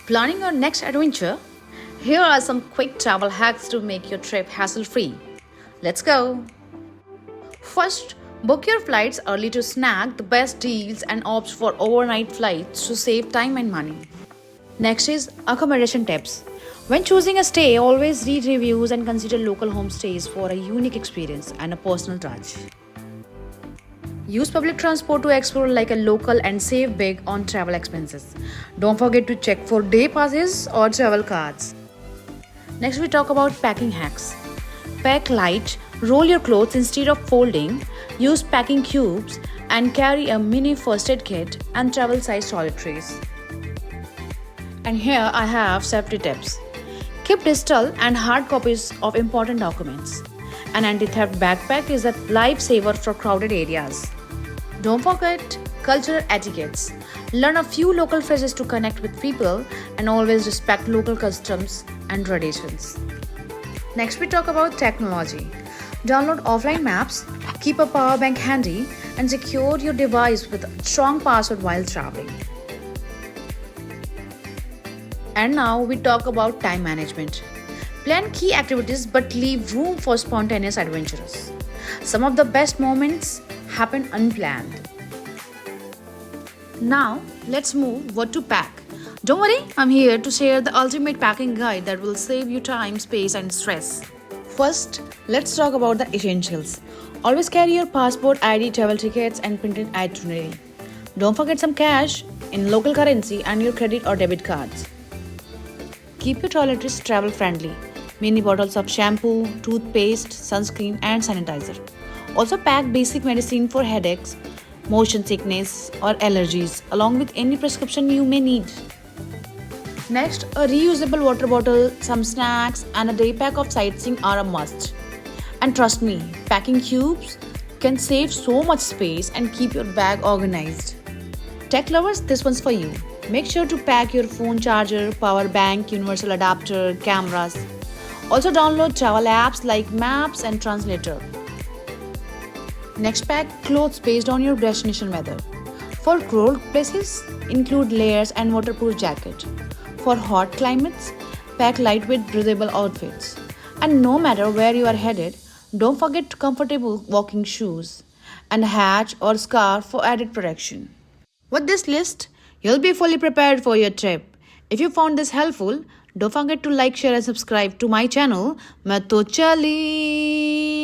Planning your next adventure? Here are some quick travel hacks to make your trip hassle-free. Let's go! First, book your flights early to snag the best deals and opt for overnight flights to save time and money. Next is accommodation tips. When choosing a stay, always read reviews and consider local homestays for a unique experience and a personal touch. Use public transport to explore like a local and save big on travel expenses. Don't forget to check for day passes or travel cards. Next, we talk about packing hacks. Pack light, roll your clothes instead of folding, use packing cubes, and carry a mini first aid kit and travel size toiletries. And here I have safety tips. Keep digital and hard copies of important documents. An anti-theft backpack is a lifesaver for crowded areas. Don't forget cultural etiquettes. Learn a few local phrases to connect with people and always respect local customs and traditions. Next, we talk about technology. Download offline maps, keep a power bank handy, and secure your device with a strong password while traveling. And now we talk about time management. Plan key activities but leave room for spontaneous adventures. Some of the best moments happen unplanned. Now, let's move what to pack. Don't worry, I'm here to share the ultimate packing guide that will save you time, space, and stress. First, let's talk about the essentials. Always carry your passport, ID, travel tickets, and printed itinerary. Don't forget some cash in local currency and your credit or debit cards. Keep your toiletries travel friendly. Mini bottles of shampoo, toothpaste, sunscreen, and sanitizer. Also pack basic medicine for headaches, motion sickness, or allergies, along with any prescription you may need. Next, a reusable water bottle, some snacks, and a day pack of sightseeing are a must. And trust me, packing cubes can save so much space and keep your bag organized. Tech lovers, this one's for you. Make sure to pack your phone charger, power bank, universal adapter, cameras. Also download travel apps like Maps and Translator. Next, pack clothes based on your destination weather. For cold places, include layers and waterproof jacket. For hot climates, pack lightweight breathable outfits. And no matter where you are headed, don't forget comfortable walking shoes and a hat or scarf for added protection. With this list, you'll be fully prepared for your trip. If you found this helpful, don't forget to like, share and subscribe to my channel. मैं तो चली